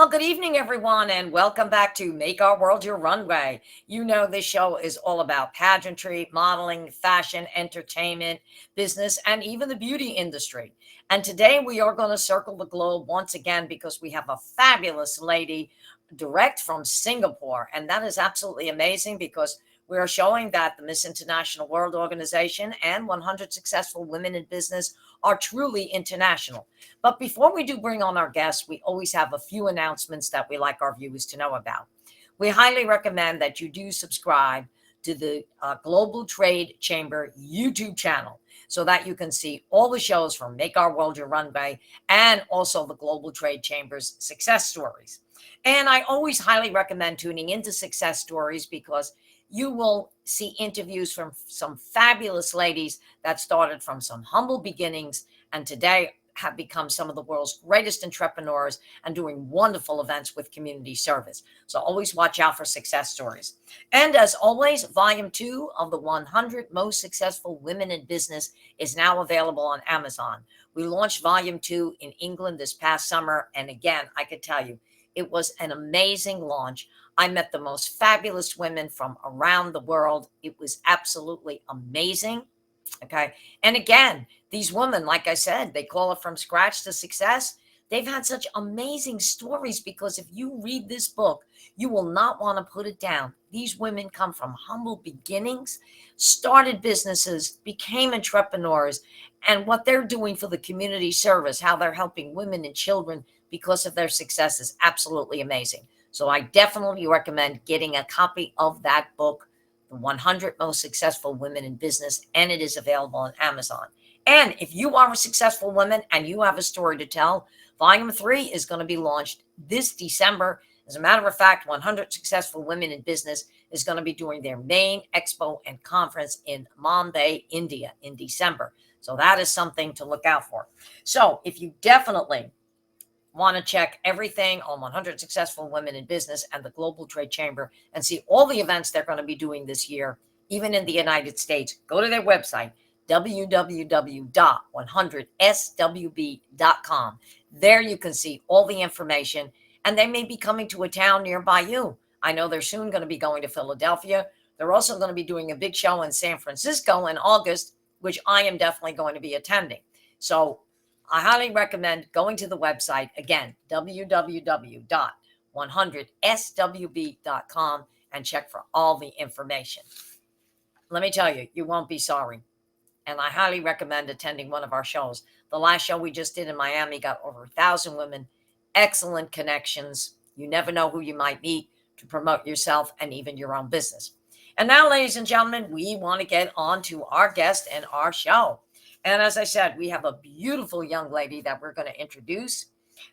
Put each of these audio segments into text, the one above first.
Well, good evening, everyone, and welcome back to Make Our World Your Runway. You know, this show is all about pageantry, modeling, fashion, entertainment, business, and even the beauty industry. And today we are going to circle the globe once again because we have a fabulous lady direct from Singapore. And that is absolutely amazing because we are showing that the Miss International World Organization and 100 Successful Women in Business are truly international. But before we do bring on our guests, we always have a few announcements that we like our viewers to know about. We highly recommend that you do subscribe to the Global Trade Chamber YouTube channel so that you can see all the shows from Make Our World Your Runway and also the Global Trade Chamber's success stories. And I always highly recommend tuning into success stories because you will see interviews from some fabulous ladies that started from some humble beginnings and today have become some of the world's greatest entrepreneurs and doing wonderful events with community service. So always watch out for success stories. And as always, Volume 2 of the 100 Most Successful Women in Business is now available on Amazon. We launched Volume 2 in England this past summer. And again, I could tell you, it was an amazing launch. I met the most fabulous women from around the world. It was absolutely amazing. Okay. And again, these women, like I said, they call it from scratch to success. They've had such amazing stories because if you read this book, you will not want to put it down. These women come from humble beginnings, started businesses, became entrepreneurs, and what they're doing for the community service, how they're helping women and children because of their success is absolutely amazing. So I definitely recommend getting a copy of that book, The 100 Most Successful Women in Business, and it is available on Amazon. And if you are a successful woman and you have a story to tell, Volume 3 is going to be launched this December. As a matter of fact, 100 Successful Women in Business is going to be doing their main expo and conference in Mumbai, India in December. So that is something to look out for. So if you definitely want to check everything on 100 Successful Women in Business and the Global Trade Chamber and see all the events they're going to be doing this year, even in the United States, go to their website, www.100swb.com. There you can see all the information, and they may be coming to a town nearby you. I know they're soon going to be going to Philadelphia. They're also going to be doing a big show in San Francisco in August, which I am definitely going to be attending. So I highly recommend going to the website, again, www.100swb.com, and check for all the information. Let me tell you, you won't be sorry. And I highly recommend attending one of our shows. The last show we just did in Miami got over 1,000 women, excellent connections. You never know who you might meet to promote yourself and even your own business. And now, ladies and gentlemen, we want to get on to our guest and our show. And as I said, we have a beautiful young lady that we're going to introduce.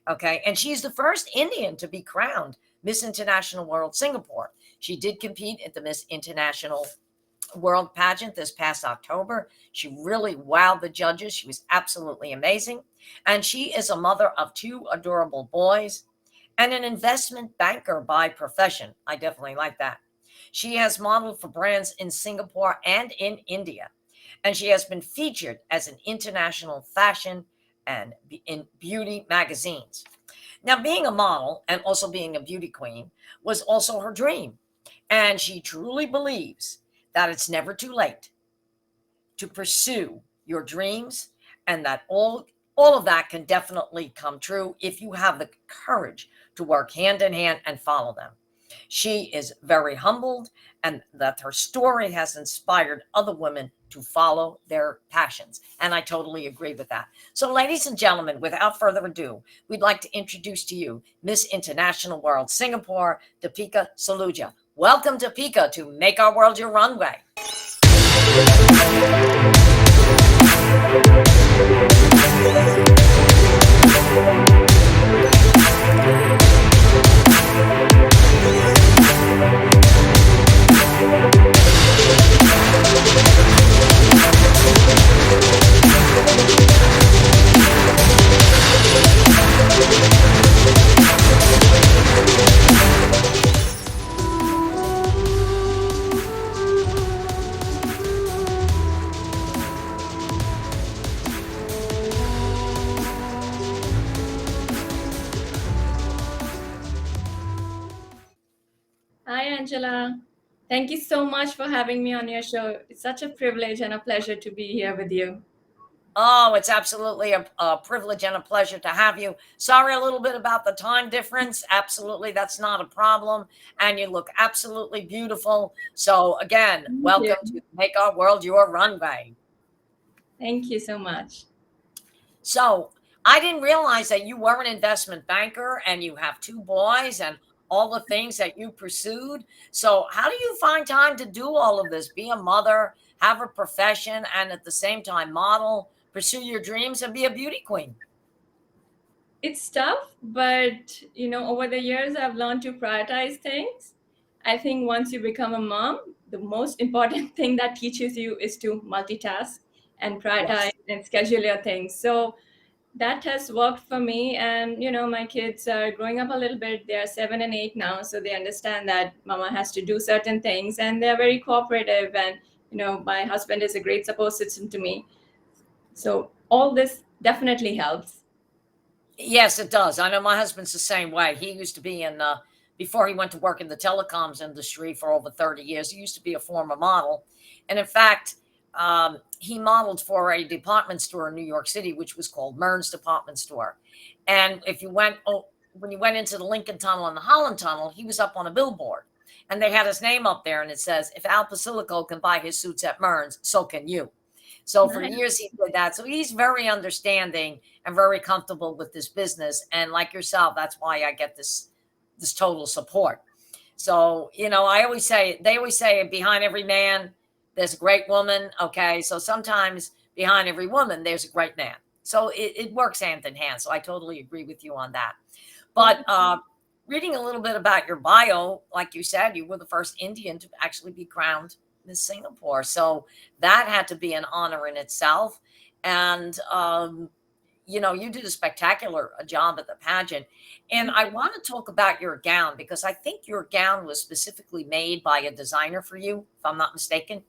Okay. And she's the first Indian to be crowned Miss International World Singapore. She did compete at the Miss International World pageant this past October. She really wowed the judges. She was absolutely amazing. And she is a mother of 2 adorable boys and an investment banker by profession. I definitely like that. She has modeled for brands in Singapore and in India. And she has been featured as an international fashion and in beauty magazines. Now, being a model and also being a beauty queen was also her dream. And she truly believes that it's never too late to pursue your dreams and that all of that can definitely come true if you have the courage to work hand in hand and follow them. She is very humbled and that her story has inspired other women to follow their passions. And I totally agree with that. So ladies and gentlemen, without further ado, we'd like to introduce to you Miss International World Singapore, Deepika Saluja. Welcome, Deepika, to Make Our World Your Runway. Angela. Thank you so much for having me on your show. It's such a privilege and a pleasure to be here with you. Oh, it's absolutely a privilege and a pleasure to have you. Sorry a little bit about the time difference. Absolutely, that's not a problem. And you look absolutely beautiful. So, again, Thank you. welcome to Make Our World Your Runway. Thank you so much. So, I didn't realize that you were an investment banker and you have two boys and all the things that you pursued. So, how do you find time to do all of this? Be a mother, have a profession, and at the same time model, pursue your dreams, and be a beauty queen? It's tough, but over the years, I've learned to prioritize things. I think once you become a mom, the most important thing that teaches you is to multitask and prioritize Yes. and schedule your things. So that has worked for me. And my kids are growing up a little bit. They are 7 and 8 now, so they understand that mama has to do certain things, and they're very cooperative. And my husband is a great support system to me. So all this definitely helps. Yes, it does. I know my husband's the same way. He used to be in, before he went to work in the telecoms industry for over 30 years, he used to be a former model. And in fact, he modeled for a department store in New York City, which was called Mern's Department Store. And if you went, when you went into the Lincoln Tunnel and the Holland Tunnel, he was up on a billboard. And they had his name up there, and it says, if Al Posillico can buy his suits at Mern's, so can you. So for Nice. years he did that. So he's very understanding and very comfortable with this business. And like yourself, that's why I get this total support. So, I always say, they always say behind every man, there's a great woman. Okay. So sometimes behind every woman, there's a great man. So it works hand in hand. So I totally agree with you on that. But reading a little bit about your bio, like you said, you were the first Indian to actually be crowned Miss Singapore. So that had to be an honor in itself. And you did a spectacular job at the pageant. And Thank I you. want to talk about your gown because I think your gown was specifically made by a designer for you, if I'm not mistaken.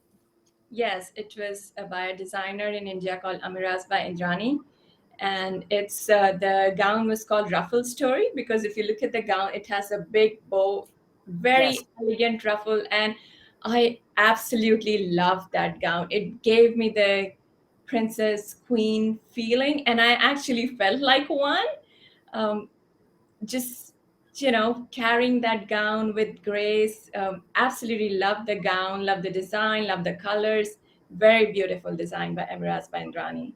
Yes, it was by a designer in India called 𝐏𝐚𝐠𝐴, and it's the gown was called Ruffle Story because if you look at the gown, it has a big bow, Yes. very elegant ruffle, and I absolutely loved that gown. It gave me the princess queen feeling, and I actually felt like one. Um, just carrying that gown with grace. Absolutely love the gown, love the design, love the colors. Very beautiful design by Emiraz Bandrani.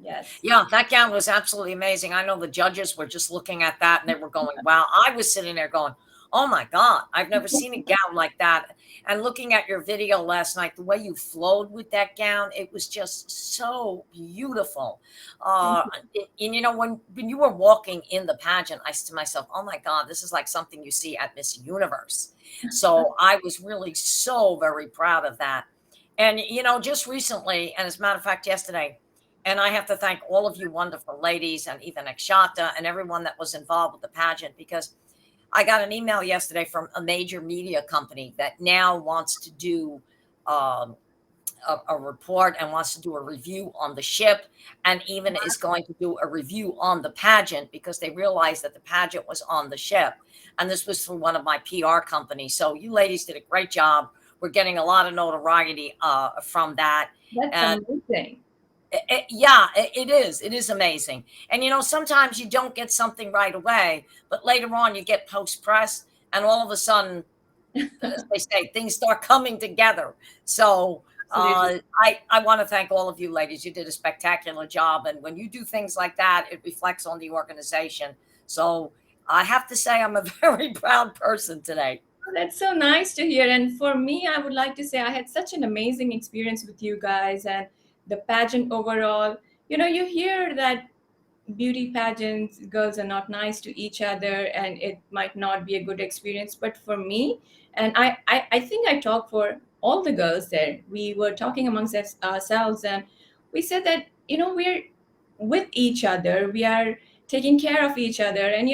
Yes. Yeah, that gown was absolutely amazing. I know the judges were just looking at that and they were going, wow. I was sitting there going, oh my God, I've never seen a gown like that. And looking at your video last night, the way you flowed with that gown, it was just so beautiful. Thank Uh, you. and, when you were walking in the pageant, I said to myself, oh my God, this is like something you see at Miss Universe. So I was really so very proud of that. And, just recently, and as a matter of fact, yesterday, and I have to thank all of you wonderful ladies and even Akshata and everyone that was involved with the pageant because I got an email yesterday from a major media company that now wants to do um, a report and wants to do a review on the ship and even is going to do a review on the pageant because they realized that the pageant was on the ship. And this was through one of my PR companies. So you ladies did a great job. We're getting a lot of notoriety from that. That's And amazing. yeah, it is. It is amazing. And sometimes you don't get something right away, but later on you get post press, and all of a sudden, as they say, things start coming together. So Absolutely. I want to thank all of you ladies. You did a spectacular job, and when you do things like that, it reflects on the organization. So I have to say, I'm a very proud person today. That's so nice to hear. And for me, I would like to say I had such an amazing experience with you guys and the pageant overall. You hear that beauty pageants, girls are not nice to each other and it might not be a good experience. But for me, and I think I talk for all the girls there, we were talking amongst ourselves and we said that, we're with each other, we are taking care of each other. And,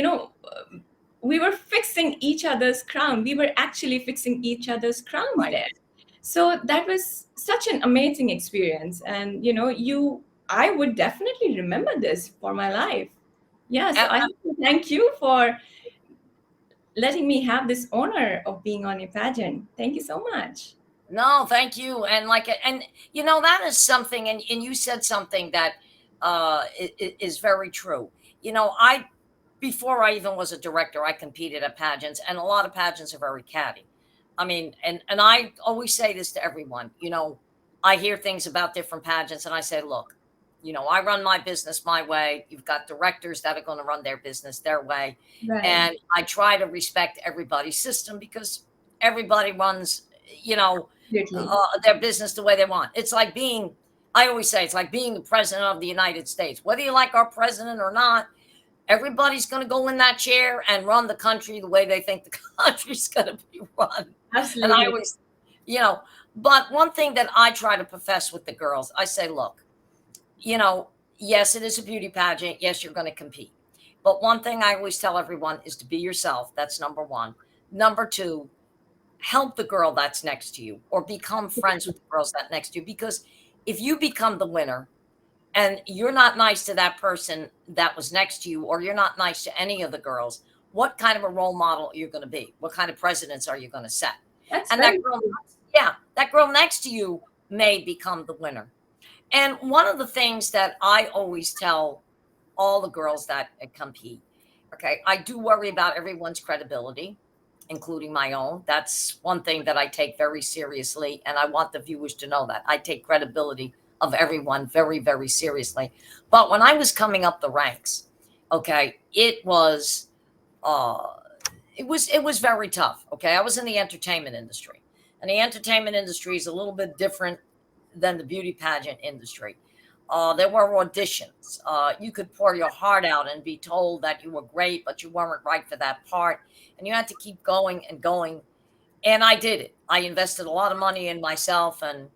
we were fixing each other's crown. We were actually fixing each other's crowns Right. there. So that was such an amazing experience. And, I would definitely remember this for my life. Yeah, so And I have to thank you for letting me have this honor of being on your pageant. Thank you so much. No, thank you. And that is something, and you said something that is very true. I before I even was a director, I competed at pageants, and a lot of pageants are very catty. I mean, and I always say this to everyone. I hear things about different pageants, and I say, look, I run my business my way. You've got directors that are going to run their business their way, Right. and I try to respect everybody's system because everybody runs, Absolutely. their business the way they want. It's like being, I always say, it's like being the president of the United States. Whether you like our president or not, everybody's going to go in that chair and run the country the way they think the country's going to be run. And I Absolutely. always, you know, but one thing that I try to profess with the girls, I say, look, yes, it is a beauty pageant. Yes, you're going to compete. But one thing I always tell everyone is to be yourself. That's number one. Number two, help the girl that's next to you or become friends with the girls that next to you. Because if you become the winner and you're not nice to that person that was next to you, or you're not nice to any of the girls, what kind of a role model are you going to be? What kind of precedents are you going to set? That's And that very girl, true. yeah, that girl next to you may become the winner. And one of the things that I always tell all the girls that compete, okay, I do worry about everyone's credibility, including my own. That's one thing that I take very seriously. And I want the viewers to know that I take credibility of everyone very, very seriously. But when I was coming up the ranks, okay, uh, it was very tough. Okay. I was in the entertainment industry, and the entertainment industry is a little bit different than the beauty pageant industry. There were auditions. You could pour your heart out and be told that you were great, but you weren't right for that part. And you had to keep going and going. And I did it. I invested a lot of money in myself, and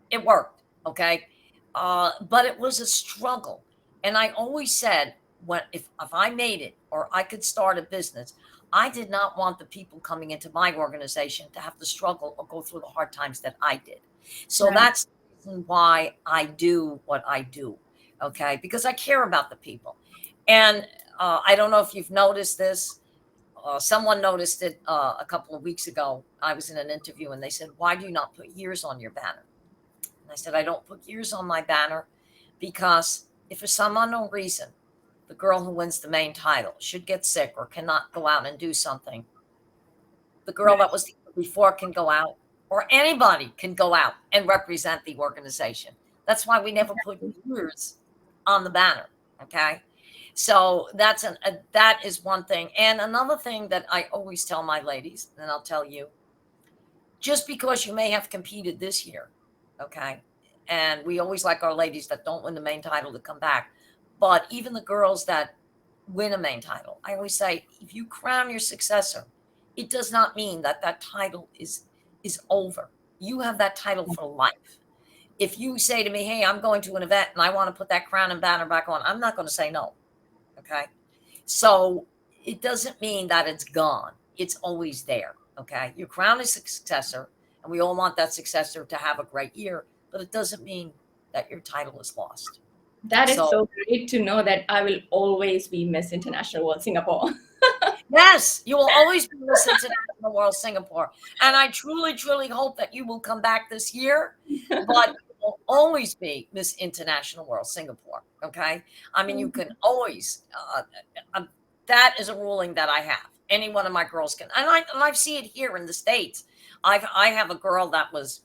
it worked. Okay. But it was a struggle. And I always said, if I made it or I could start a business, I did not want the people coming into my organization to have to struggle or go through the hard times that I did. So Right. that's the reason why I do what I do. Okay. Because I care about the people. And I don't know if you've noticed this. Someone noticed it a couple of weeks ago. I was in an interview and they said, why do you not put years on your banner? And I said, I don't put years on my banner because if for some unknown reason the girl who wins the main title should get sick or cannot go out and do something, the girl Right. that was the year before can go out, or anybody can go out and represent the organization. That's why we never put Exactly. years on the banner. Okay. So that is one thing. And another thing that I always tell my ladies, and I'll tell you, just because you may have competed this year, okay? And we always like our ladies that don't win the main title to come back. But even the girls that win a main title, I always say, if you crown your successor, it does not mean that that title is over. You have that title for life. If you say to me, "Hey, I'm going to an event and I want to put that crown and banner back on," I'm not going to say no. Okay. So it doesn't mean that it's gone. It's always there. Okay. Your crown is a successor, and we all want that successor to have a great year, but it doesn't mean that your title is lost. That is So, so great to know that I will always be Miss International World Singapore. yes, you will always be Miss International World Singapore. And I truly, truly hope that you will come back this year, but you will always be Miss International World Singapore. Okay. I mean, you can always, um, that is a ruling that I have. Any one of my girls can, and I see it here in the States. I have a girl that was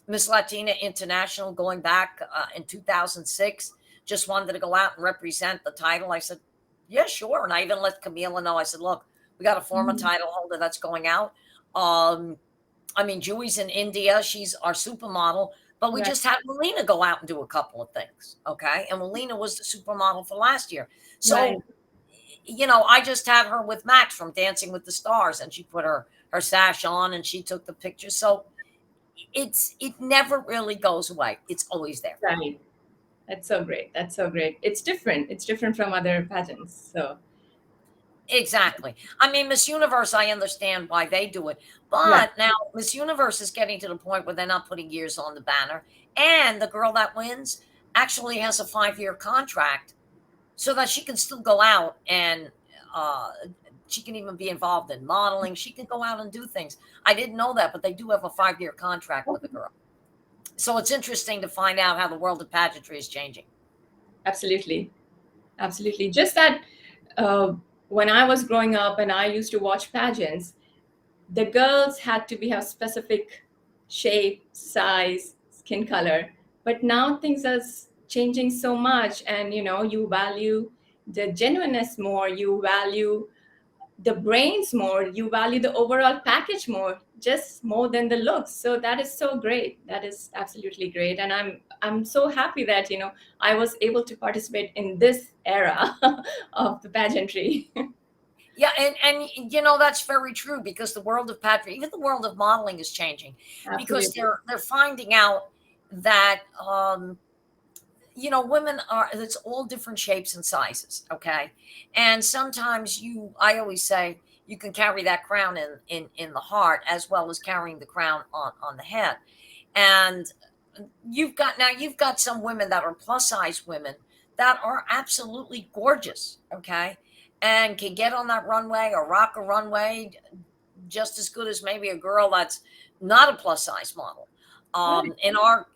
Miss Latina International going back in 2006, just wanted to go out and represent the title. I said, yeah, sure. And I even let Camila know. I said, look, we got a former Mhm. title holder that's going out. Um, I mean, Julie's in India. She's our supermodel. But we Right. just had Melina go out and do a couple of things. Okay. And Melina was the supermodel for last year. Right. So, I just had her with Max from Dancing with the Stars, and she put her sash on and she took the picture. So it never really goes away. It's always there. Right. That's so great. That's so great. It's different. It's different from other pageants. So, Exactly. I mean, Miss Universe, I understand why they do it. right. But now Miss Universe is getting to the point where they're not putting years on the banner. And the girl that wins actually has a 5-year contract so that she can still go out and uh, She can even be involved in modeling. She can go out and do things. I didn't know that, but they do have a 5-year contract with a girl. So it's interesting to find out how the world of pageantry is changing. Absolutely. Absolutely. Just that uh, when I was growing up and I used to watch pageants, the girls had to be have specific shape, size, skin color. But now things are changing so much, and you value the genuineness more, you value the brains more, you value the overall package more, just more than the looks. So that is so great. That is absolutely great, and I'm so happy that I was able to participate in this era of the pageantry. Yeah, and that's very true, because the world of pageantry, even the world of modeling, is changing, because Absolutely. they're finding out that women are, it's all different shapes and sizes, okay? And sometimes I always say, you can carry that crown in the heart as well as carrying the crown on the head. And you've got some women that are plus size women that are absolutely gorgeous, okay? And can get on that runway or rock a runway just as good as maybe a girl that's not a plus size model. Right.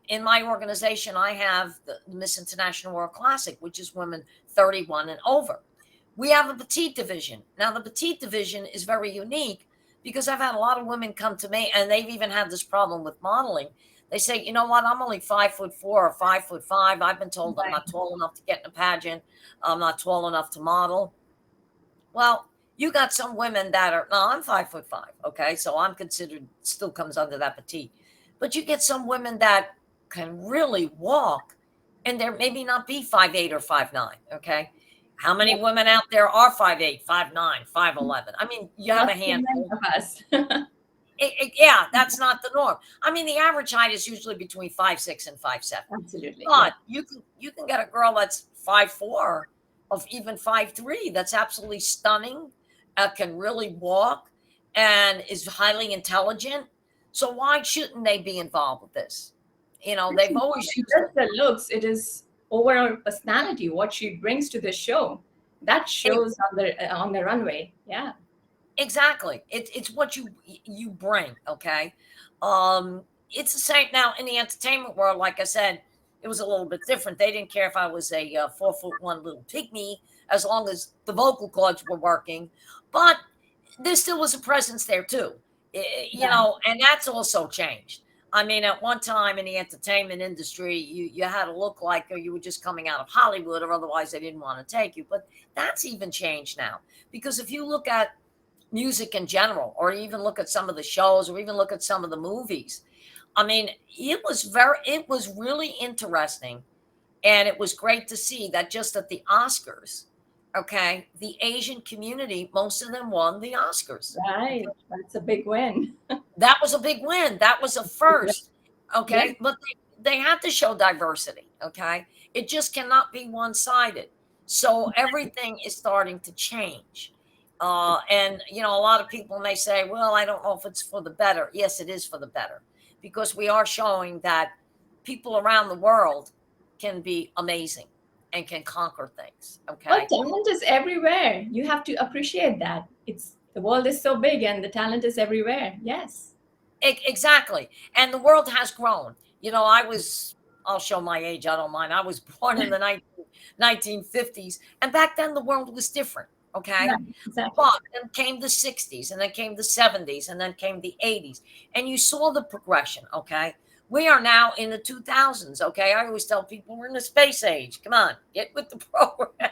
In my organization, I have the Miss International World Classic, which is women 31 and over. We have a petite division. Now, the petite division is very unique, because I've had a lot of women come to me, and they've even had this problem with modeling. They say, you know what, I'm only 5'4" or 5'5". I've been told I'm Right. not tall enough to get in a pageant. I'm not tall enough to model. Well, you got some women that are, no, I'm 5'5". Okay. So I'm considered, still comes under that petite. But you get some women that can really walk, and they're maybe not be 5'8" or 5'9". Okay. How many Yeah. women out there are 5'8", 5'9", 5'11"? I mean, you have Not a so many handful. of us. Yeah, that's not the norm. I mean, the average height is usually between 5'6" and 5'7". Absolutely. Yeah. But you can get a girl that's 5'4", of even 5'3", that's absolutely stunning, can really walk, and is highly intelligent. So why shouldn't they be involved with this? It's They've not always used just the looks, it is overall personality, what she brings to the show. That it. shows on the runway. Yeah. Exactly. It's what you bring, okay? It's the same now in the entertainment world. Like I said, it was a little bit different. They didn't care if I was a 4'1" little pygmy, as long as the vocal cords were working. But there still was a presence there too, Yeah. and that's also changed. I mean, at one time in the entertainment industry, you had to look like, or you were just coming out of Hollywood, or otherwise they didn't want to take you. But that's even changed now, because if you look at music in general, or even look at some of the shows, or even look at some of the movies, I mean, it was really interesting, and it was great to see that just at the Oscars, okay, the Asian community, most of them won the Oscars. Okay, Right. That's a big win. that was a big win. That was a first. Yeah. Okay, but they had to show diversity. Okay, it just cannot be one-sided. So everything is starting to change. And a lot of people may say, well, I don't know if it's for the better. Yes, it is for the better, because we are showing that people around the world can be amazing and can conquer things. Well, Okay. talent is everywhere. You have to appreciate that. It's the world is so big and the talent is everywhere. Yes. Exactly. And the world has grown. I'll show my age, I don't mind. I was born in the 1950s, and back then the world was different. Okay. Right. Exactly. But then came the 60s, and then came the 70s, and then came the 80s. And you saw the progression. Okay. We are now in the 2000s. Okay. I always tell people we're in the space age. Come on, get with the program.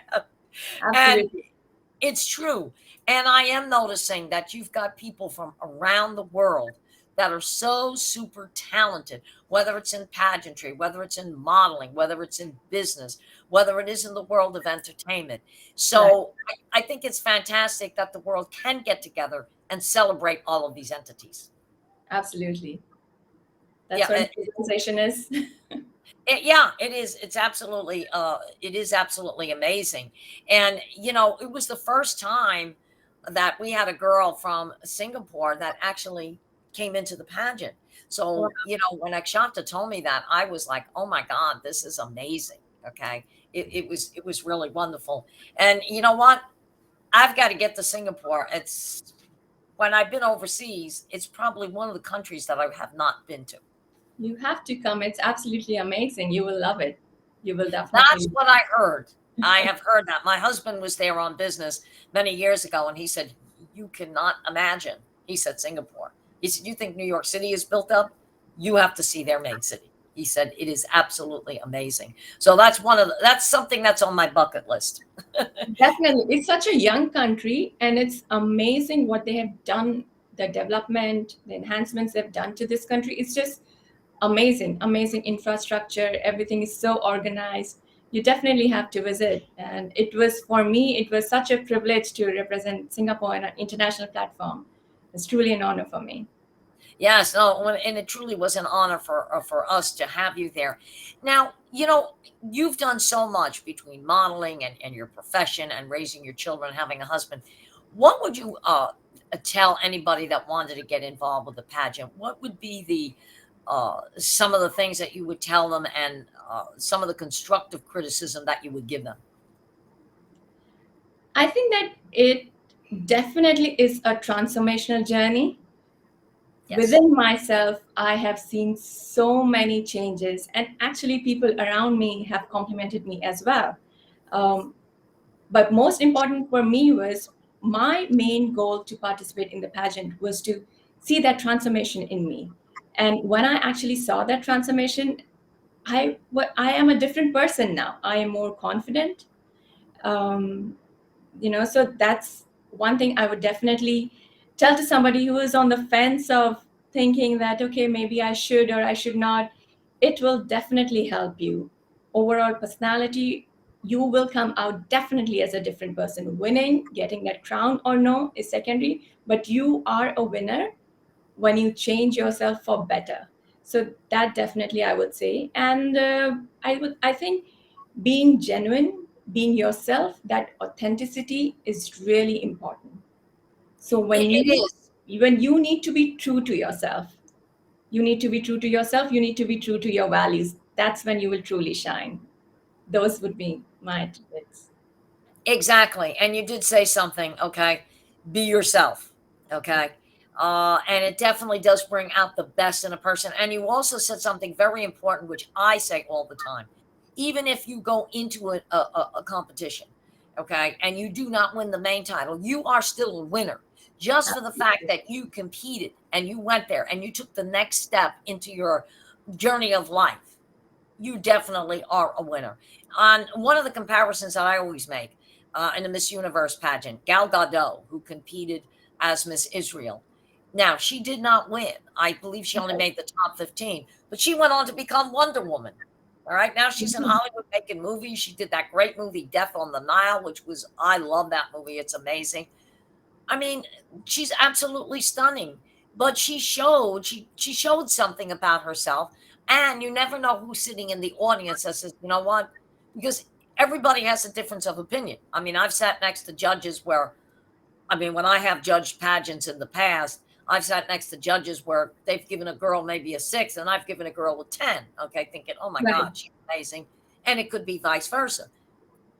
And Absolutely. it's true. And I am noticing that you've got people from around the world that are so super talented, whether it's in pageantry, whether it's in modeling, whether it's in business, whether it is in the world of entertainment. Right. So I think it's fantastic that the world can get together and celebrate all of these entities. Absolutely. That's Yeah, what organization is. yeah, it is. It is absolutely amazing. And it was the first time that we had a girl from Singapore that actually came into the pageant. Wow. So, when Akshanta told me that, I was like, oh my God, this is amazing. Okay. It was really wonderful. And you know what? I've got to get to Singapore. It's when I've been overseas, it's probably one of the countries that I have not been to. You have to come. It's absolutely amazing. You will love it. You will That's definitely. what I heard. I have heard that. My husband was there on business many years ago, and he said, "You cannot imagine." He said, "Singapore." He said, "You think New York City is built up? You have to see their main city." He said, "It is absolutely amazing." So that's something that's on my bucket list. Definitely. It's such a young country, and it's amazing what they have done, the development, the enhancements they've done to this country. It's just amazing, amazing infrastructure. Everything is so organized. You definitely have to visit. And it was, for me, it was such a privilege to represent Singapore on an international platform. It's truly an honor for me. Yes, no, and it truly was an honor for us to have you there. Now, you've done so much between modeling and your profession and raising your children, having a husband. What would you tell anybody that wanted to get involved with the pageant? What would be the some of the things that you would tell them, and some of the constructive criticism that you would give them? I think that it definitely is a transformational journey. Yes. Within myself, I have seen so many changes, and actually, people around me have complimented me as well. Um, but most important for me was my main goal to participate in the pageant was to see that transformation in me. And when I actually saw that transformation, I am a different person now. I am more confident. Um, so that's one thing I would definitely tell to somebody who is on the fence of thinking that, okay, maybe I should or I should not. It will definitely help you. Overall personality, you will come out definitely as a different person. Winning, getting that crown or no is secondary, but you are a winner when you change yourself for better. So that definitely I would say. And I think being genuine, being yourself, that authenticity is really important. So It is. when you need to be true to yourself, you need to be true to yourself, you need to be true to your values. That's when you will truly shine. Those would be my tidbits. Exactly. And you did say something, okay? Be yourself, okay? And it definitely does bring out the best in a person. And you also said something very important, which I say all the time. Even if you go into a competition, okay, and you do not win the main title, you are still a winner just for the fact that you competed and you went there and you took the next step into your journey of life. You definitely are a winner. On one of the comparisons that I always make, in the Miss Universe pageant, Gal Gadot, who competed as Miss Israel. Now, she did not win. I believe she only made the top 15, but she went on to become Wonder Woman. All right. Now she's in Hollywood making movies. She did that great movie, Death on the Nile, which was, I love that movie. It's amazing. I mean, she's absolutely stunning. But she showed something about herself, and you never know who's sitting in the audience that says, you know what? Because everybody has a difference of opinion. I mean, I've sat next to judges where, I mean, when I have judged pageants in the past, I've sat next to judges where they've given a girl maybe a 6, and I've given a girl a 10. Okay, thinking, oh my Right, God, she's amazing, and it could be vice versa.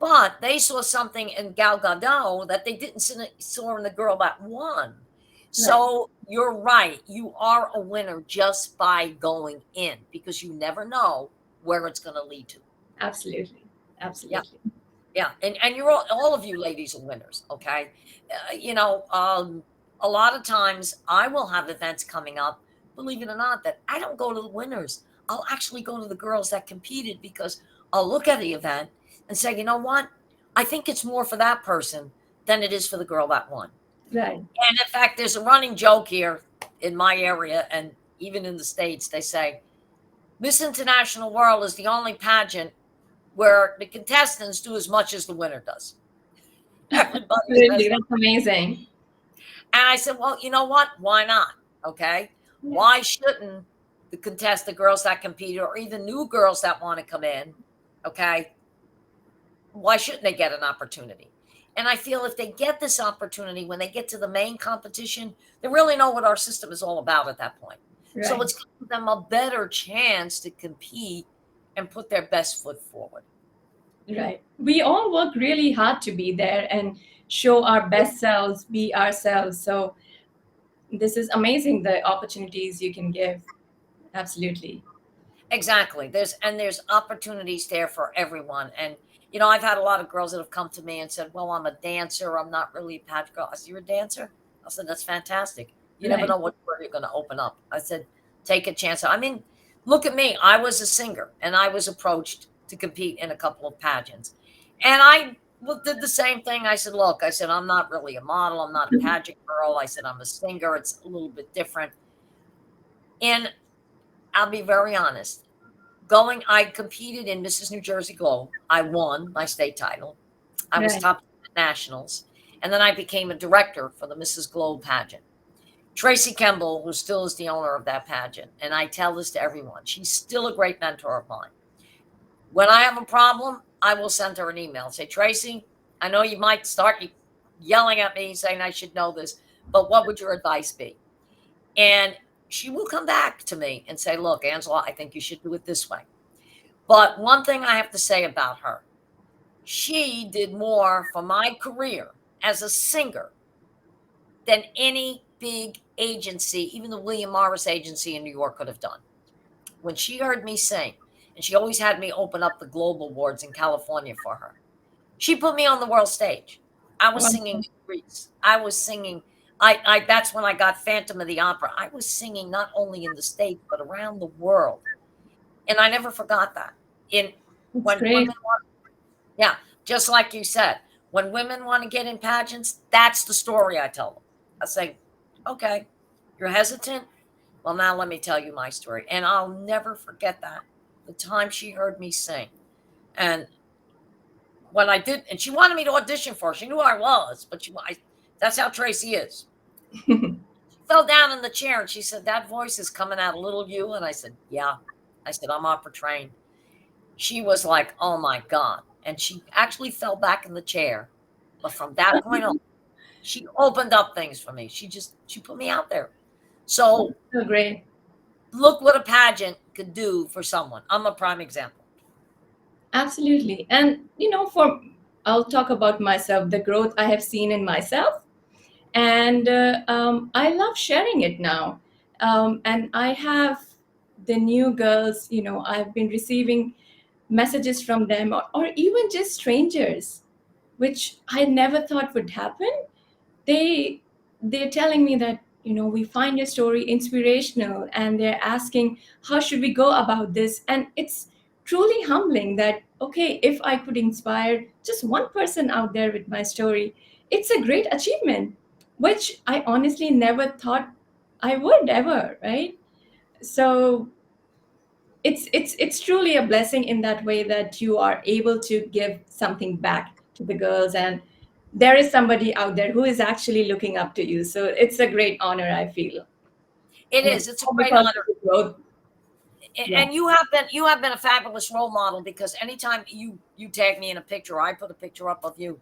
But they saw something in Gal Gadot that they didn't saw in the girl that won. right. So you're right. You are a winner just by going in, because you never know where it's going to lead to. Absolutely. Yeah. Absolutely. Yeah. And you're all of you ladies are winners. Okay. A lot of times I will have events coming up, believe it or not, that I don't go to the winners. I'll actually go to the girls that competed, because I'll look at the event and say, you know what? I think it's more for that person than it is for the girl that won. Right. And in fact, there's a running joke here in my area, and even in the States, they say Miss International World is the only pageant where the contestants do as much as the winner does. Everybody says Absolutely. that. That's amazing. And I said, well, you know what? Why not? Okay. Yeah. Why shouldn't the girls that compete, or even new girls that want to come in, okay, why shouldn't they get an opportunity? And I feel if they get this opportunity, when they get to the main competition, they really know what our system is all about at that point. So Right. it's giving them a better chance to compete and put their best foot forward. Right. We all work really hard to be there and show our best selves, be ourselves. So this is amazing, the opportunities you can give. Absolutely. Exactly. There's opportunities there for everyone. And I've had a lot of girls that have come to me and said, "Well, I'm a dancer. I'm not really a pageant girl." I said, "You're a dancer?" I said, "That's fantastic. You never Right. know what door you're going to open up." I said, "Take a chance." I mean, look at me. I was a singer, and I was approached to compete in a couple of pageants, and I did the same thing. I said, "Look," I said, "I'm not really a model. I'm not a pageant girl." I said, "I'm a singer. It's a little bit different." And I'll be very honest. I competed in Mrs. New Jersey Globe. I won my state title. I was Right. top at nationals. And then I became a director for the Mrs. Globe pageant. Tracy Kemble, who still is the owner of that pageant, and I tell this to everyone, she's still a great mentor of mine. When I have a problem, I will send her an email and say, "Tracy, I know you might start yelling at me saying I should know this, but what would your advice be?" And she will come back to me and say, "Look, Angela, I think you should do it this way." But one thing I have to say about her, she did more for my career as a singer than any big agency, even the William Morris agency in New York, could have done. When she heard me sing, and she always had me open up the Globe Awards in California for her, she put me on the world stage. I was singing Wow. in Greece. I was singing. I that's when I got Phantom of the Opera. I was singing not only in the States but around the world, and I never forgot that. In It's when great. women Yeah, just like you said, when women want to get in pageants, that's the story I tell them. I say, "Okay, you're hesitant. Well, now let me tell you my story." And I'll never forget that. The time she heard me sing. And when I did, and she wanted me to audition for her. She knew I was, but that's how Tracy is. She fell down in the chair and she said, "That voice is coming out a little you." And I said, "Yeah." I said, "I'm opera trained." She was like, "Oh my God." And she actually fell back in the chair. But from that point on, she opened up things for me. She put me out there. So So great. look what a pageant could do for someone. I'm a prime example. Absolutely. And, I'll talk about myself, the growth I have seen in myself. And I love sharing it now. And I have the new girls, I've been receiving messages from them, or even just strangers, which I never thought would happen. They're telling me that, we find your story inspirational, and they're asking how should we go about this. And it's truly humbling that, okay, if I could inspire just one person out there with my story, it's a great achievement, which I honestly never thought I would ever, right? So it's truly a blessing in that way, that you are able to give something back to the girls, and there is somebody out there who is actually looking up to you. So it's a great honor, I feel. It And it's is. It's a all great because honor. of the growth. Yeah. And you have been a fabulous role model, because anytime you tag me in a picture, or I put a picture up of you,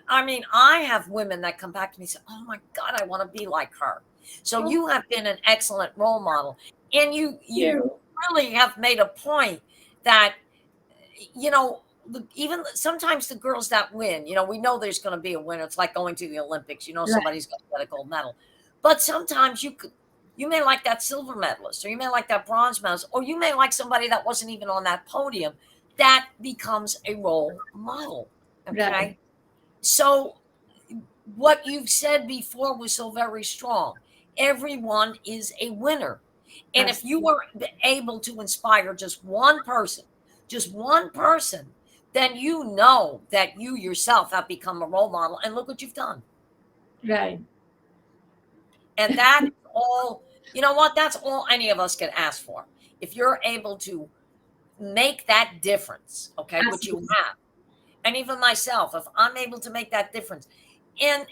I mean, I have women that come back to me and say, "Oh my God, I want to be like her." So Oh, you have been an excellent role model, and thank you you. really have made a point that even sometimes the girls that win, we know there's going to be a winner. It's like going to the Olympics. Right. Somebody's going to get a gold medal, but sometimes you may like that silver medalist, or you may like that bronze medalist, or you may like somebody that wasn't even on that podium. That becomes a role model. Right. Okay, so what you've said before was so very strong. Everyone is a winner. And if you Absolutely. were able to inspire just one person, then you know that you yourself have become a role model. And look what you've done. Right. And that's all, you know what? That's all any of us can ask for. If you're able to make that difference, okay, which you Absolutely. have. And even myself, if I'm able to make that difference, and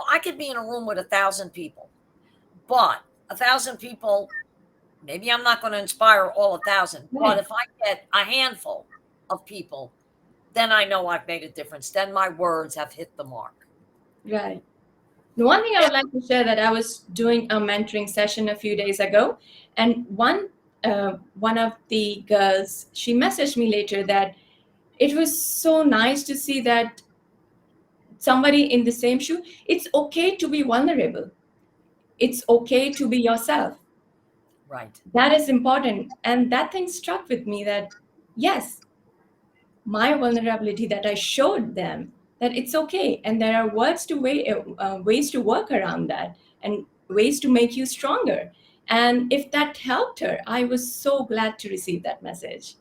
I could be in a room with 1,000 people, but 1,000 people, maybe I'm not going to inspire all 1,000, but Right. if I get a handful of people, then I know I've made a difference. Then my words have hit the mark. Right. The one thing I And would like to share, that I was doing a mentoring session a few days ago, and one of the girls, she messaged me later that it was so nice to see that somebody in the same shoe. It's okay to be vulnerable. It's okay to be yourself. Right. That is important. And that thing struck with me that, yes, my vulnerability that I showed them that it's okay. And there are ways to work around that and ways to make you stronger. And if that helped her, I was so glad to receive that message.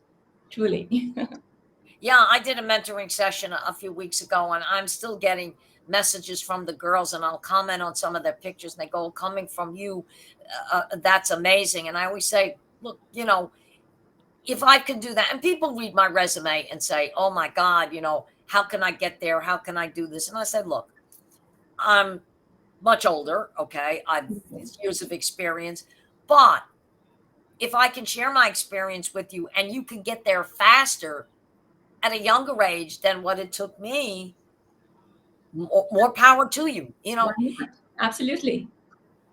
Truly. Yeah, I did a mentoring session a few weeks ago, and I'm still getting messages from the girls, and I'll comment on some of their pictures, and they go, "Coming from you, that's amazing." And I always say, "Look, if I can do that," and people read my resume and say, "Oh my God, how can I get there? How can I do this?" And I said, "Look, I'm much older. Okay, I've years of experience, but if I can share my experience with you, and you can get there faster at a younger age than what it took me, more power to you, Why not? Absolutely.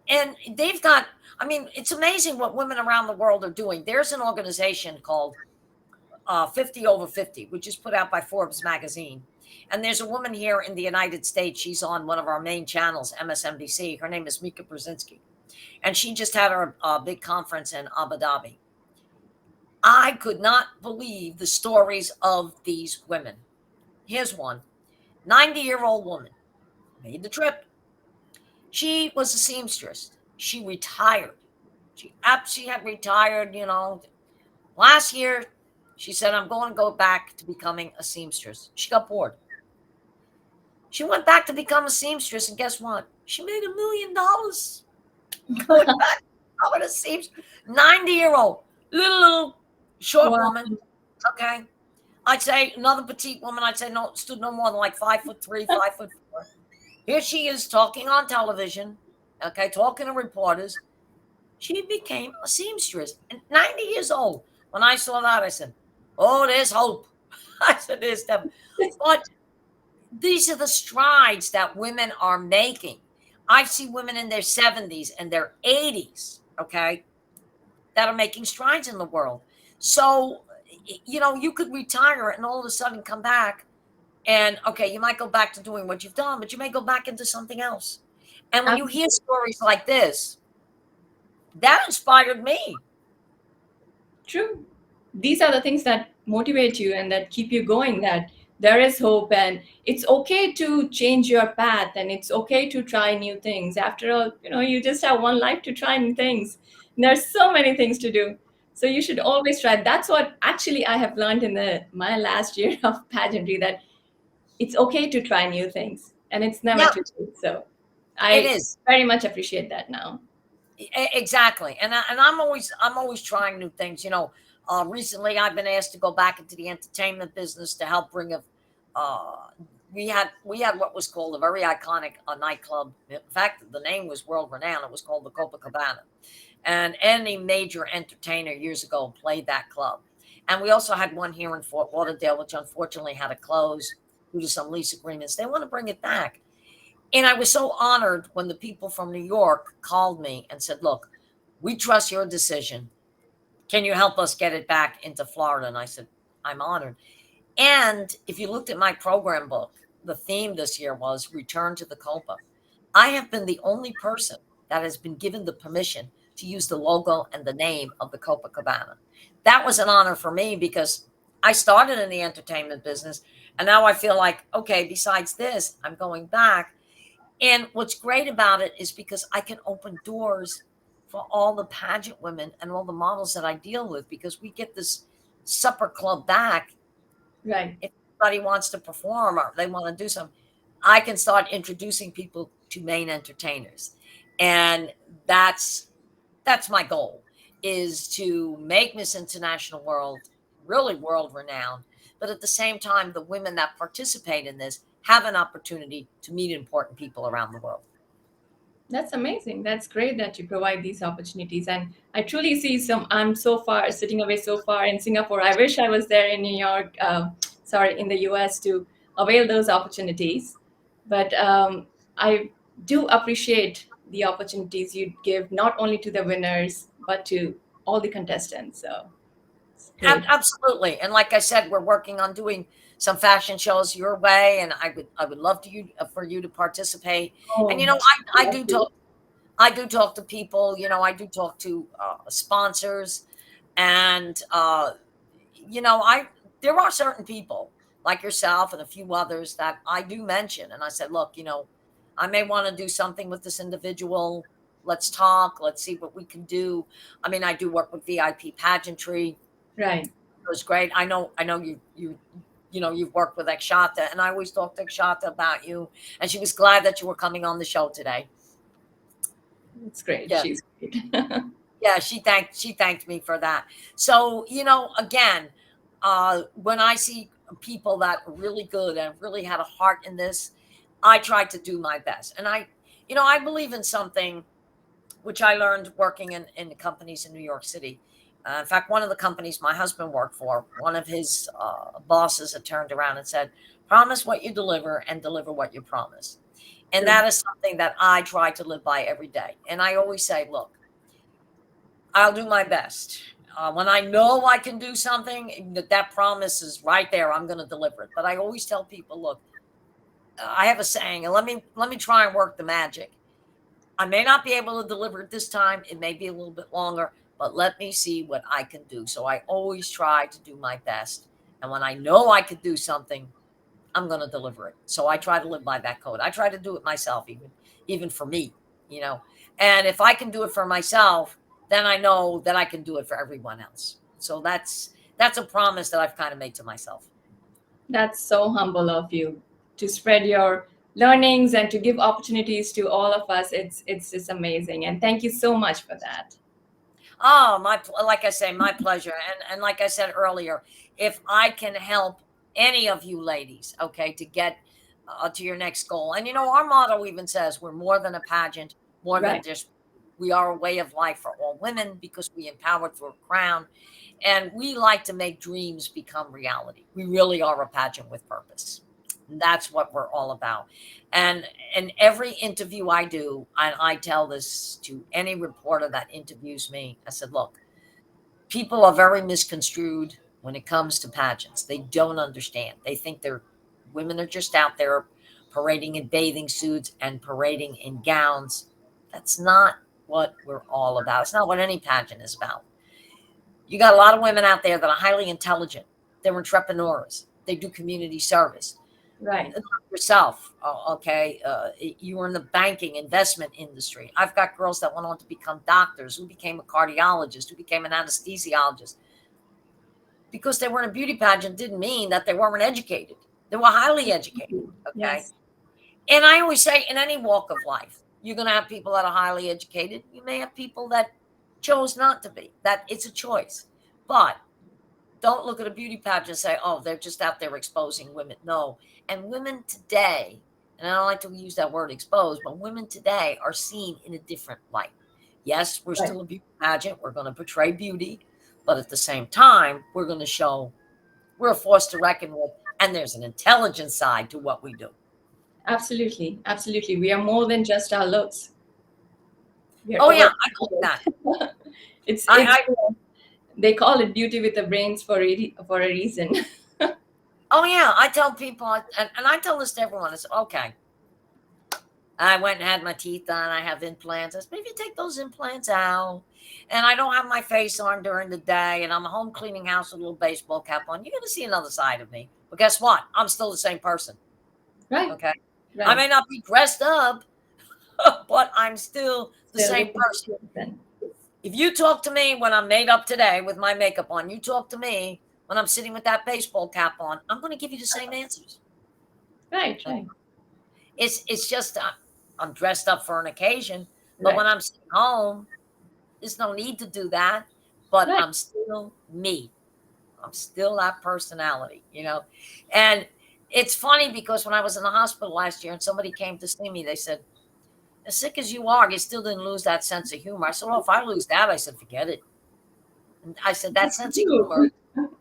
and they've got, I mean, it's amazing what women around the world are doing. There's an organization called 50 over 50, which is put out by Forbes magazine. And there's a woman here in the United States. She's on one of our main channels, MSNBC. Her name is Mika Brzezinski. And she just had her big conference in Abu Dhabi. I could not believe the stories of these women. Here's one 90-year-old woman made the trip. She was a seamstress. She retired. She had retired, last year. She said, "I'm going to go back to becoming a seamstress." She got bored. She went back to become a seamstress, and guess what? She made $1 million going back to becoming a seamstress. 90-year-old, little short Wow. woman. Okay. I'd say another petite woman, I'd say no, stood no more than like 5'3", 5'4". Here she is talking on television, okay, talking to reporters. She became a seamstress at 90 years old. When I saw that, I said, "Oh, there's hope." I said, "There's them." But these are the strides that women are making. I see women in their 70s and their 80s, okay, that are making strides in the world. So, you could retire and all of a sudden come back, and okay, you might go back to doing what you've done, but you may go back into something else. And when you hear stories like this, that inspired me. True. These are the things that motivate you and that keep you going, that there is hope and it's okay to change your path and it's okay to try new things. After all, you just have one life to try new things. There's so many things to do. So you should always try. That's what actually I have learned in my last year of pageantry, that it's okay to try new things and it's never Yeah, too late. So it I is. very much appreciate that now. Exactly. And I'm always trying new things. Recently I've been asked to go back into the entertainment business to help bring a uh we had what was called a very iconic nightclub. In fact, the name was world renowned. It was called the Copacabana. And any major entertainer years ago played that club. And we also had one here in Fort Lauderdale, which unfortunately had to close due to some lease agreements. They want to bring it back. And I was so honored when the people from New York called me and said, "Look, we trust your decision. Can you help us get it back into Florida?" And I said, "I'm honored." And if you looked at my program book, the theme this year was Return to the Copa. I have been the only person that has been given the permission to use the logo and the name of the Copacabana. That was an honor for me because I started in the entertainment business, and now I feel like, okay, besides this, I'm going back. And what's great about it is because I can open doors for all the pageant women and all the models that I deal with, because we get this supper club back. Right. If anybody wants to perform or they want to do something, I can start introducing people to main entertainers. And that's my goal, is to make Miss International World really world renowned, but at the same time the women that participate in this have an opportunity to meet important people around the world. That's amazing. That's great that you provide these opportunities. And I truly see I'm so far, sitting away so far in Singapore. I wish I was there in New York, sorry, in the US to avail those opportunities. But I do appreciate the opportunities you give not only to the winners, but to all the contestants. So Great. Absolutely. And like I said, we're working on doing some fashion shows your way, and I would love to you for you to participate. And Oh, I do talk to people. I do talk to sponsors, and I there are certain people like yourself and a few others that I do mention, and I said, look, I may want to do something with this individual. Let's talk. Let's see what we can do. I mean, I do work with VIP pageantry. right. It was great. I know you've worked with Ekshata, and I always talk to Ekshata about you, and she was glad that you were coming on the show today. It's great. Yeah, She's great. yeah, she thanked me for that. So again, when I see people that are really good and really had a heart in this, I try to do my best, and I believe in something which I learned working in the companies in New York City. In fact, one of the companies my husband worked for, one of his bosses had turned around and said, promise what you deliver and deliver what you promise. And True. that is something that I try to live by every day. And I always say, look, I'll do my best. When I know I can do something, that promise is right there. I'm going to deliver it. But I always tell people, look, I have a saying, and let me try and work the magic. I may not be able to deliver it this time. It may be a little bit longer, but let me see what I can do. So I always try to do my best. And when I know I could do something, I'm going to deliver it. So I try to live by that code. I try to do it myself, even for me, you know. And if I can do it for myself, then I know that I can do it for everyone else. So that's a promise that I've kind of made to myself. That's so humble of you to spread your learnings and to give opportunities to all of us. It's just amazing. And thank you so much for that. Oh, like I say, my pleasure. And like I said earlier, if I can help any of you ladies, okay, to get to your next goal. And our motto even says we're more than a pageant, more than Right. just we are a way of life for all women because we empower through a crown. And we like to make dreams become reality. We really are a pageant with purpose. And that's what we're all about. And in every interview I do, and I tell this to any reporter that interviews me, I said, look, people are very misconstrued when it comes to pageants. They don't understand. They think women are just out there parading in bathing suits and parading in gowns. That's not what we're all about. It's not what any pageant is about. You got a lot of women out there that are highly intelligent. They're entrepreneurs. They do community service. Right. Yourself, okay, you were in the banking investment industry. I've got girls that went on to become doctors, who became a cardiologist, who became an anesthesiologist. Because they were in a beauty pageant didn't mean that they weren't educated. They were highly educated, okay? Yes. And I always say, in any walk of life, you're going to have people that are highly educated. You may have people that chose not to be. That it's a choice. But don't look at a beauty pageant and say, oh, they're just out there exposing women. No. And women today, and I don't like to use that word expose, but women today are seen in a different light. Yes, we're Right. still a beauty pageant. We're going to portray beauty. But at the same time, we're going to show we're a force to reckon with. And there's an intelligent side to what we do. Absolutely. Absolutely. We are more than just our looks. We are Oh, over. yeah, I believe that. It's I they call it beauty with the brains for a reason. oh, yeah, I tell people, and I tell this to everyone, it's okay. I went and had my teeth done. I have implants. I said, maybe take those implants out. And I don't have my face on during the day. And I'm home cleaning house with a little baseball cap on. You're going to see another side of me. But guess what? I'm still the same person. Right. Okay. I Right. may not be dressed up, but I'm still the Still same the person. same person. If you talk to me when I'm made up today with my makeup on, you talk to me when I'm sitting with that baseball cap on, I'm going to give you the same answers. Right. Right. It's just I'm dressed up for an occasion, but when Right. I'm sitting home, there's no need to do that. But Right. I'm still me. I'm still that personality. And it's funny because when I was in the hospital last year and somebody came to see me, they said, as sick as you are, you still didn't lose that sense of humor. I said, well, if I lose that, I said, forget it. And I said, that sense of humor, You.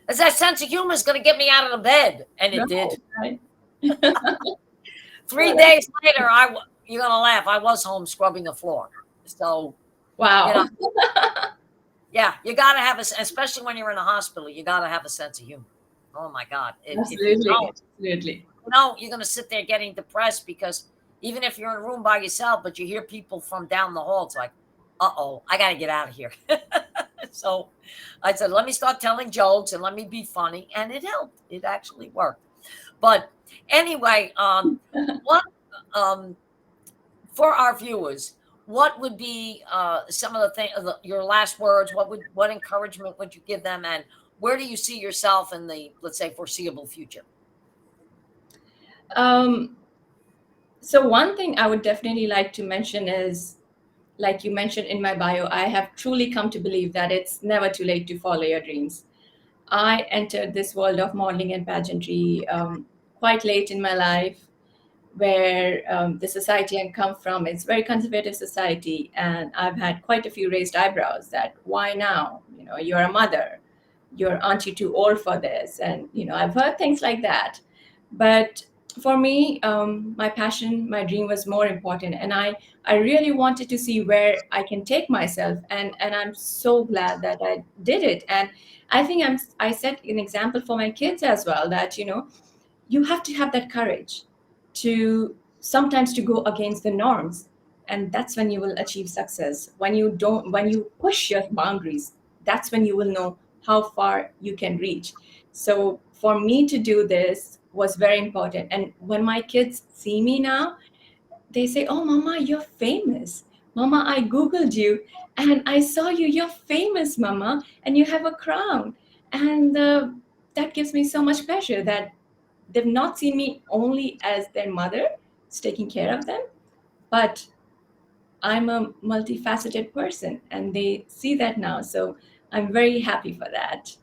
that sense of humor is going to get me out of the bed. And it Right. did. Right. 3 days later, you're going to laugh. I was home scrubbing the floor. So, you know, Wow. Yeah, you got to have especially when you're in a hospital, you got to have a sense of humor. Oh my God. If you Absolutely, don't, absolutely. no, you're going to sit there getting depressed because even if you're in a room by yourself, but you hear people from down the hall, it's like, uh-oh, I got to get out of here. So I said, let me start telling jokes and let me be funny. And it helped. It actually worked. But anyway, what um, for our viewers, what would be some of the things, your last words? What encouragement would you give them, and where do you see yourself in the, let's say, foreseeable future? Um, so one thing I would definitely like to mention is, like you mentioned in my bio, I have truly come to believe that it's never too late to follow your dreams. I entered this world of modeling and pageantry quite late in my life, where the society I come from is very conservative society, and I've had quite a few raised eyebrows that why now? You know, you're a mother, aren't you too old for this? And I've heard things like that. But for me, my passion, my dream was more important, and I really wanted to see where I can take myself, and I'm so glad that I did it. And I think I set an example for my kids as well, that you have to have that courage to sometimes to go against the norms, and that's when you will achieve success. When you push your boundaries, that's when you will know how far you can reach. So for me to do this was very important, and when my kids see me now, they say, "Oh, mama, you're famous. Mama, I googled you and I saw you. You're famous, mama, and you have a crown." And that gives me so much pleasure that they've not seen me only as their mother, who's taking care of them, but I'm a multifaceted person, and they see that now. So I'm very happy for that.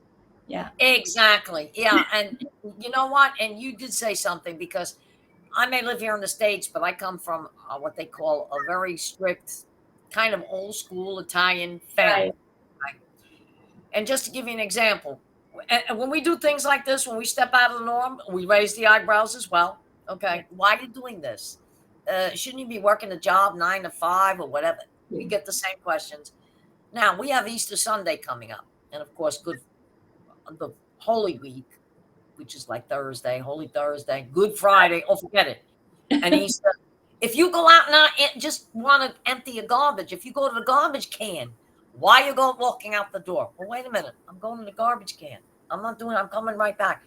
Yeah. Exactly. Yeah. And you know what? And you did say something, because I may live here in the States, but I come from what they call a very strict, kind of old school Italian family. Right. Right? And just to give you an example, and when we do things like this, when we step out of the norm, we raise the eyebrows as well. Yeah. Okay, why are you doing this? Shouldn't you be working a job 9 to 5 or whatever? We get the same questions. Now we have Easter Sunday coming up, and of course, the Holy Week, which is like Thursday, Holy Thursday, Good Friday. Oh, forget it. And Easter. If you go out and just want to empty your garbage, if you go to the garbage can, why you go walking out the door? Well, wait a minute. I'm going to the garbage can. I'm coming right back.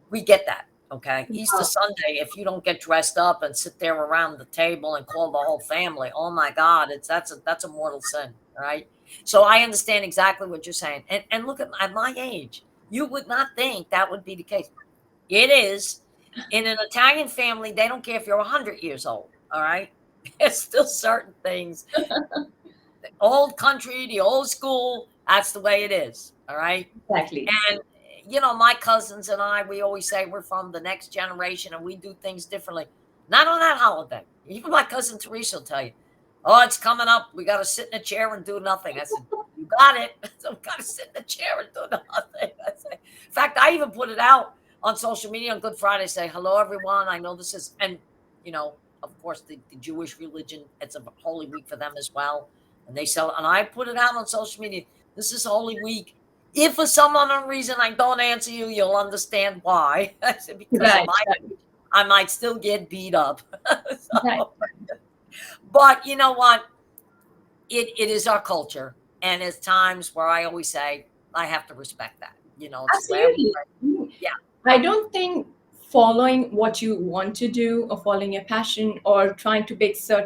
We get that. Okay. Easter Wow. Sunday, if you don't get dressed up and sit there around the table and call the whole family, oh my God, that's a mortal sin. All right. So I understand exactly what you're saying. And look at my age. You would not think that would be the case. It is. In an Italian family, they don't care if you're 100 years old. All right. There's still certain things. The old country, the old school, that's the way it is. All right. Exactly. And, my cousins and I, we always say we're from the next generation and we do things differently. Not on that holiday. Even my cousin Teresa will tell you, oh, it's coming up. We got to sit in a chair and do nothing. I said, you got it. So we got to sit in a chair and do nothing. In fact, I even put it out on social media on Good Friday, say, hello, everyone. I know this is, and, of course, the Jewish religion, it's a holy week for them as well. And I put it out on social media. This is Holy Week. If for some unknown reason I don't answer you, you'll understand why. I said, because of Right. my Right. age, I might still get beat up. Right. So, but you know what? It is our culture. And there's times where I always say, I have to respect that. It's where we Absolutely. are. Yeah, I don't think following what you want to do or following your passion or trying to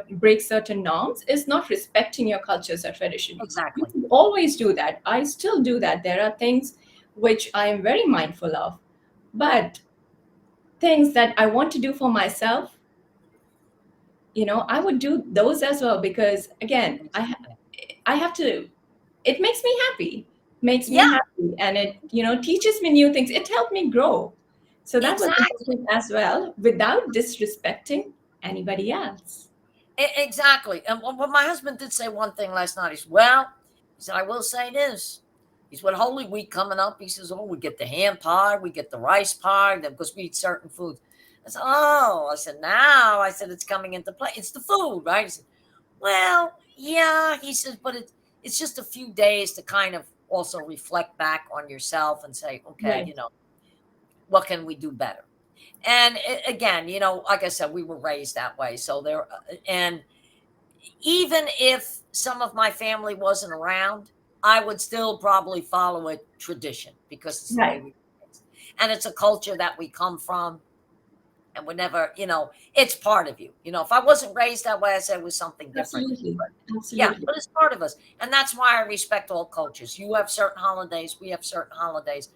break certain norms is not respecting your cultures or tradition. You exactly. can always do that. I still do that. There are things which I am very mindful of, but things that I want to do for myself, I would do those as well, because again, Exactly. I have to. It makes me Yeah, happy, and it teaches me new things. It helped me grow. So that was exactly. important as well, without disrespecting anybody else. Exactly. And what my husband did say one thing last night. He said, I will say this. He said, with Holy Week coming up, he says, oh, we get the ham pie, we get the rice pie, because we eat certain foods. I said, oh, now, it's coming into play. It's the food, right? He said, well, yeah. He says, but it's just a few days to kind of also reflect back on yourself and say, okay, Right. what can we do better? And again, like I said, we were raised that way. So and even if some of my family wasn't around, I would still probably follow a tradition because it's the way Right. we were raised. And it's a culture that we come from, and whenever, it's part of you. If I wasn't raised that way, I said it was something different. Absolutely. But yeah, Absolutely. but it's part of us. And that's why I respect all cultures. You have certain holidays, we have certain holidays.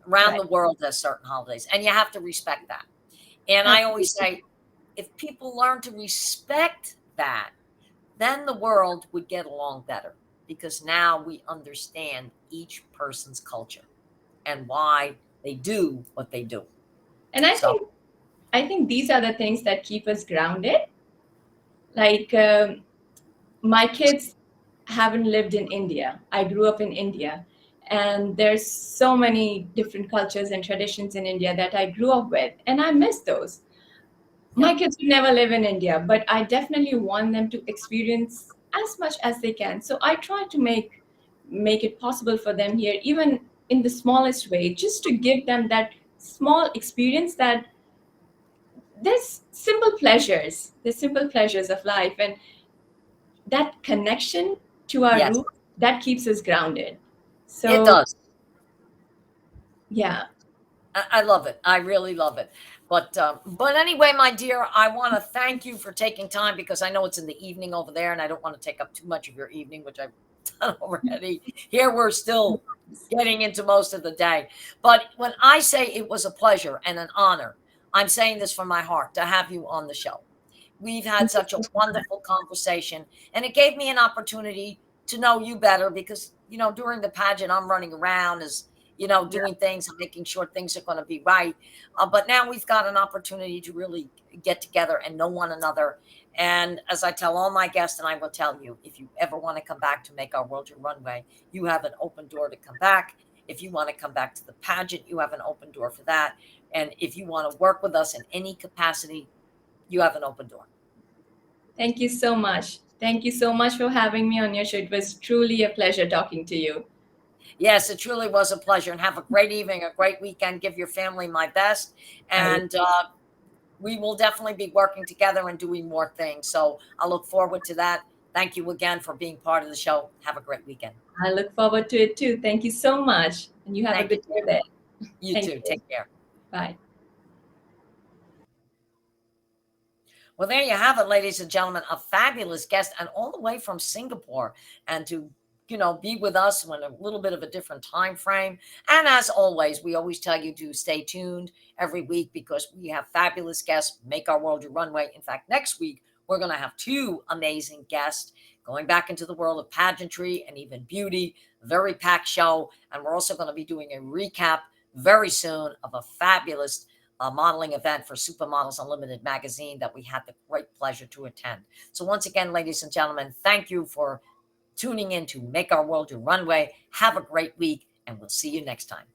Around Right. the world, there's certain holidays, and you have to respect that. And I always Absolutely. say, if people learn to respect that, then the world would get along better because now we understand each person's culture and why they do what they do. And I So, think I think these are the things that keep us grounded. Like my kids haven't lived in India. I grew up in India, and there's so many different cultures and traditions in India that I grew up with, and I miss those. yeah, My kids will never live in India, but I definitely want them to experience as much as they can. So I try to make it possible for them here, even in the smallest way, just to give them that small experience that there's simple pleasures of life, and that connection to our yes, roots that keeps us grounded. it So does. yeah, I love it. I really love it. But anyway, my dear, I want to thank you for taking time because I know it's in the evening over there, and I don't want to take up too much of your evening, which I've done already. Here we're still getting into most of the day. But when I say it was a pleasure and an honor, I'm saying this from my heart to have you on the show. We've had such a wonderful conversation, and it gave me an opportunity to know you better because, during the pageant, I'm running around as, doing things and making sure things are going to be right. But now we've got an opportunity to really get together and know one another. And as I tell all my guests, and I will tell you, if you ever want to come back to Make Our World Your Runway, you have an open door to come back. If you want to come back to the pageant, you have an open door for that. And if you want to work with us in any capacity, you have an open door. thank you so much. Thank you so much for having me on your show. It was truly a pleasure talking to you. Yes, it truly was a pleasure. And have a great evening, a great weekend. Give your family my best. I, And we will definitely be working together and doing more things. So I look forward to that. Thank you again for being part of the show. Have a great weekend. I look forward to it too. Thank you so much. And you have a Thank you, good day dear. there. You Thank too. you. Take care. Bye. Well, there you have it, ladies and gentlemen, a fabulous guest and all the way from Singapore and to be with us in a little bit of a different time frame. And as always, we always tell you to stay tuned every week because we have fabulous guests, make our world your runway. In fact, next week, we're going to have two amazing guests going back into the world of pageantry and even beauty, very packed show. And we're also going to be doing a recap very soon of a fabulous modeling event for Supermodels Unlimited magazine that we had the great pleasure to attend. So once again, ladies and gentlemen, thank you for tuning in to Make Our World Your Runway. Have a great week, and we'll see you next time.